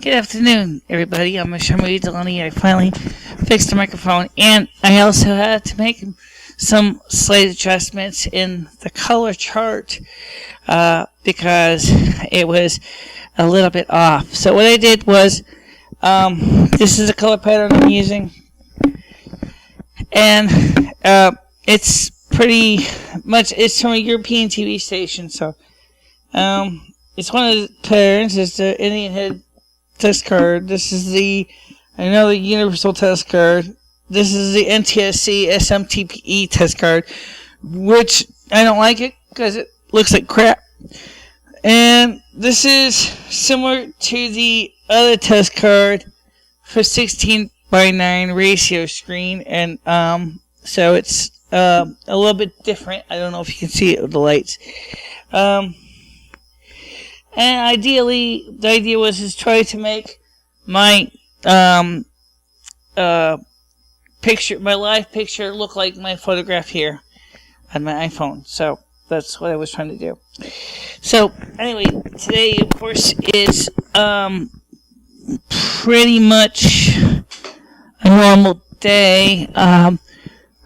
Good afternoon, everybody. I'm MicheleMarieDalene. I finally fixed the microphone, and I also had to make some slight adjustments in the color chart because it was a little bit off. So what I did was, this is the color pattern I'm using, and it's pretty much, it's from a European TV station, so it's one of the patterns. It's the Indian head test card. This is the universal test card. This is the NTSC SMTPE test card, which I don't like it because it looks like crap. And this is similar to the other test card for 16:9 ratio screen, and so it's a little bit different. I don't know if you can see it with the lights. And ideally, the idea was to try to make my picture, my live picture, look like my photograph here on my iPhone. So that's what I was trying to do. So anyway, today, of course, is pretty much a normal day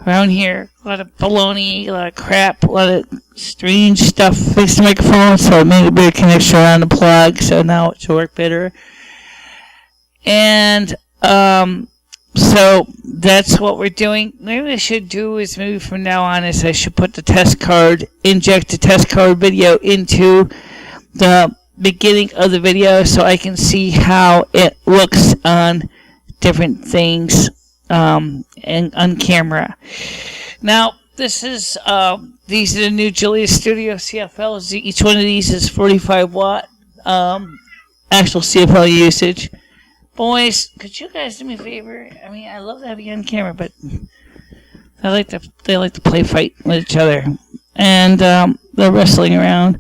around here. A lot of baloney, a lot of crap, a lot of strange stuff. Fixed the microphone, so I made a bit of connection around the plug, so now it should work better. And so that's what we're doing. Maybe what I should do is, maybe from now on, is I should put the test card, inject the test card video into the beginning of the video so I can see how it looks on different things and on camera. Now, this is these are the new Julius Studio CFLs. Each one of these is 45 watt actual CFL usage. Boys, could you guys do me a favor? I mean, I love to have you on camera, but they like to play fight with each other, and they're wrestling around.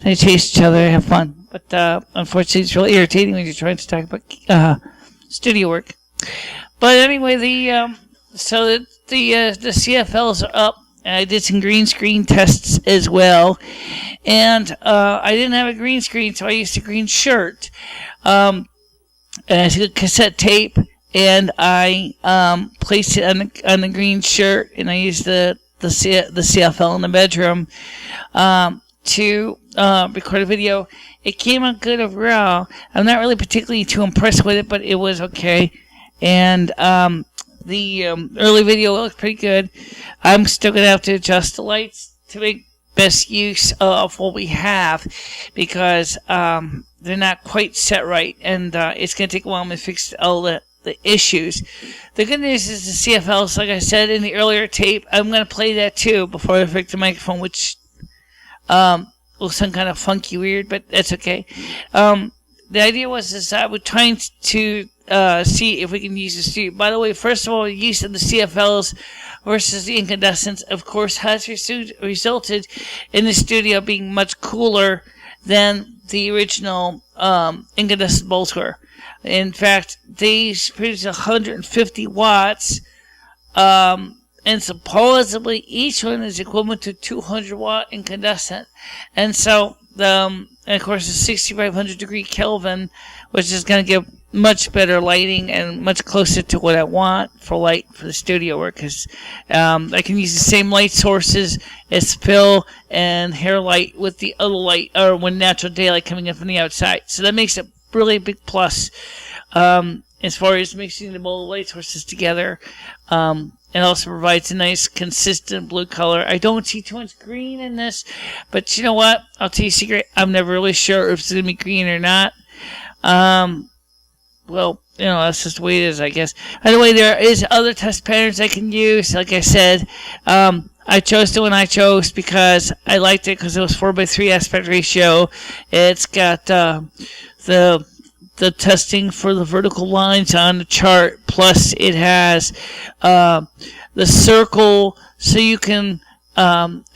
They chase each other, they have fun. But unfortunately, it's really irritating when you're trying to talk about studio work. But anyway, the CFLs are up. I did some green screen tests as well, and I didn't have a green screen, so I used a green shirt. And I took cassette tape, and I placed it on the green shirt, and I used the CFL in the bedroom to record a video. It came out good overall. I'm not really particularly too impressed with it, but it was okay. And the early video looked pretty good. I'm still going to have to adjust the lights to make best use of what we have, because they're not quite set right, and it's going to take a while to fix all the issues. The good news is the CFLs, like I said in the earlier tape, I'm going to play that too before I fix the microphone, which will sound kind of funky weird, but that's okay. The idea was I was trying to see if we can use the studio. By the way, first of all, the use of the CFLs versus the incandescents, of course, has resulted in the studio being much cooler than the original incandescent bulbs were. In fact, these produce 150 watts, and supposedly each one is equivalent to 200 watt incandescent. And so, and of course, it's 6500 degree Kelvin, which is going to give much better lighting and much closer to what I want for light for the studio work, because I can use the same light sources as fill and hair light with the other light, or when natural daylight coming in from the outside. So that makes it really big plus as far as mixing the both light sources together. It also provides a nice consistent blue color. I don't see too much green in this, but you know what? I'll tell you a secret. I'm never really sure if it's going to be green or not. Well, you know, that's just the way it is, I guess. By the way, there is other test patterns I can use. Like I said, I chose the one I chose because I liked it because it was 4:3 aspect ratio. It's got the testing for the vertical lines on the chart, plus it has the circle so you can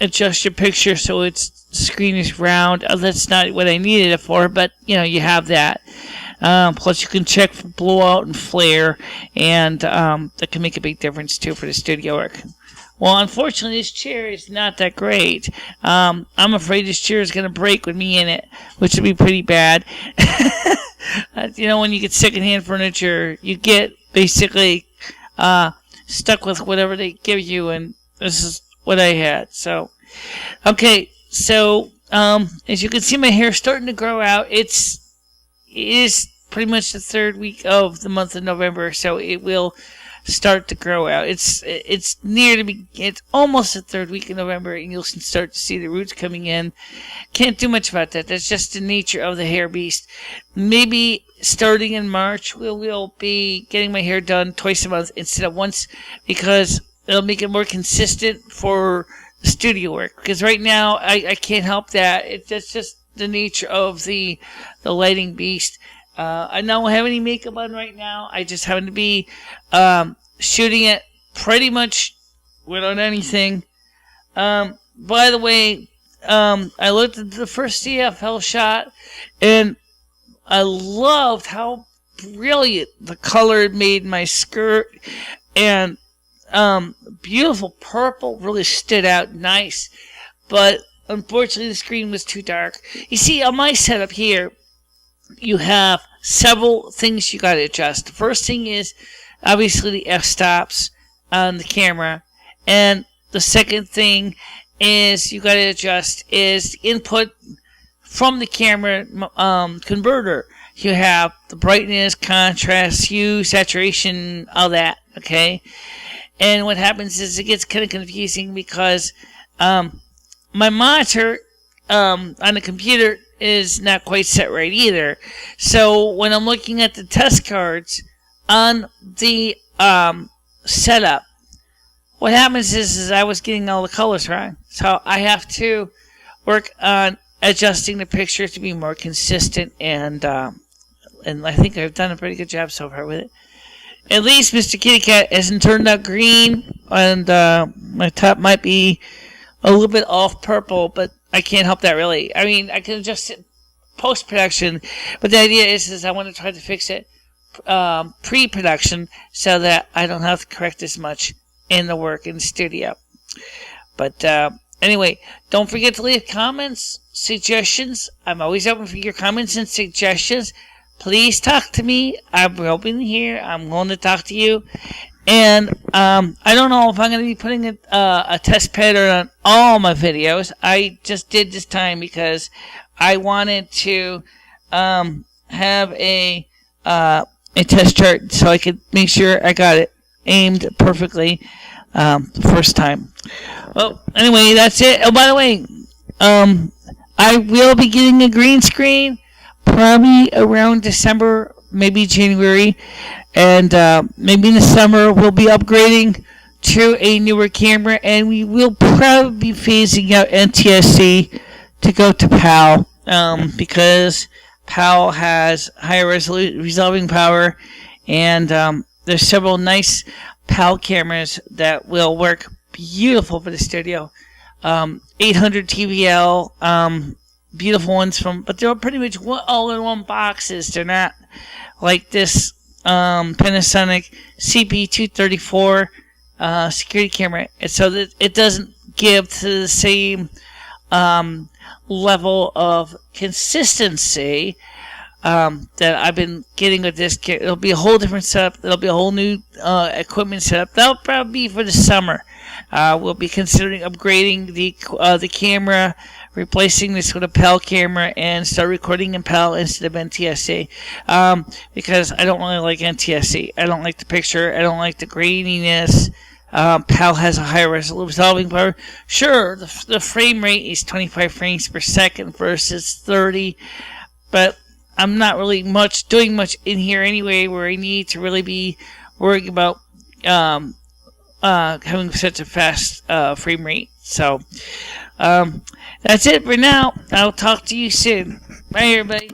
adjust your picture so the screen is round. That's not what I needed it for, but you know, you have that. Plus you can check for blowout and flare, and that can make a big difference too for the studio work. Well, unfortunately, this chair is not that great. I'm afraid this chair is going to break with me in it, which would be pretty bad. You know, when you get secondhand furniture, you get basically stuck with whatever they give you, and this is what I had. So, okay, so as you can see, my hair is starting to grow out. It is pretty much the third week of the month of November, so it will start to grow out. It's almost the third week of November, and you'll start to see the roots coming in. Can't do much about that. That's just the nature of the hair beast. Maybe starting in March, we will be getting my hair done twice a month instead of once, because it'll make it more consistent for the studio work. Because right now, I can't help that. That's just the nature of the lighting beast. I don't have any makeup on right now. I just happen to be shooting it pretty much without anything. By the way, I looked at the first CFL shot, and I loved how brilliant the color made my skirt, and beautiful purple really stood out nice. But unfortunately, the screen was too dark. You see, on my setup here, you have several things you got to adjust. The first thing is obviously the f-stops on the camera, and the second thing is you got to adjust is the input from the camera converter. You have the brightness, contrast, hue, saturation, all that. Okay, and what happens is it gets kind of confusing because my monitor on the computer is not quite set right either. So when I'm looking at the test cards on the setup, what happens is I was getting all the colors wrong. So I have to work on adjusting the picture to be more consistent, and I think I've done a pretty good job so far with it. At least Mr. Kitty Cat hasn't turned out green, and my top might be a little bit off purple, but I can't help that really. I mean, I can adjust it post-production, but the idea is I want to try to fix it pre-production so that I don't have to correct as much in the work in the studio. But anyway, don't forget to leave comments, suggestions. I'm always open for your comments and suggestions. Please talk to me. I'm open here. I'm going to talk to you. And I don't know if I'm going to be putting a test pattern on all my videos. I just did this time because I wanted to have a test chart so I could make sure I got it aimed perfectly the first time. Well, anyway, that's it. Oh, by the way, I will be getting a green screen probably around December, maybe January. And maybe in the summer we'll be upgrading to a newer camera, and we will probably be phasing out NTSC to go to PAL, because PAL has higher resolving power, and there's several nice PAL cameras that will work beautiful for the studio. 800 TVL, beautiful ones but they're pretty much all-in-one boxes. They're not like this Panasonic CP234 security camera, so that it doesn't give to the same level of consistency that I've been getting with this. It'll be a whole different setup. It'll be a whole new equipment setup. That'll probably be for the summer. We'll be considering upgrading the camera, replacing this with a PAL camera, and start recording in PAL instead of NTSC, because I don't really like NTSC. I don't like the picture. I don't like the graininess. PAL has a higher resolving power. Sure, the frame rate is 25 frames per second versus 30, but I'm not really doing much in here anyway, where I need to really be worrying about having such a fast frame rate. So that's it for now. I'll talk to you soon. Bye, everybody.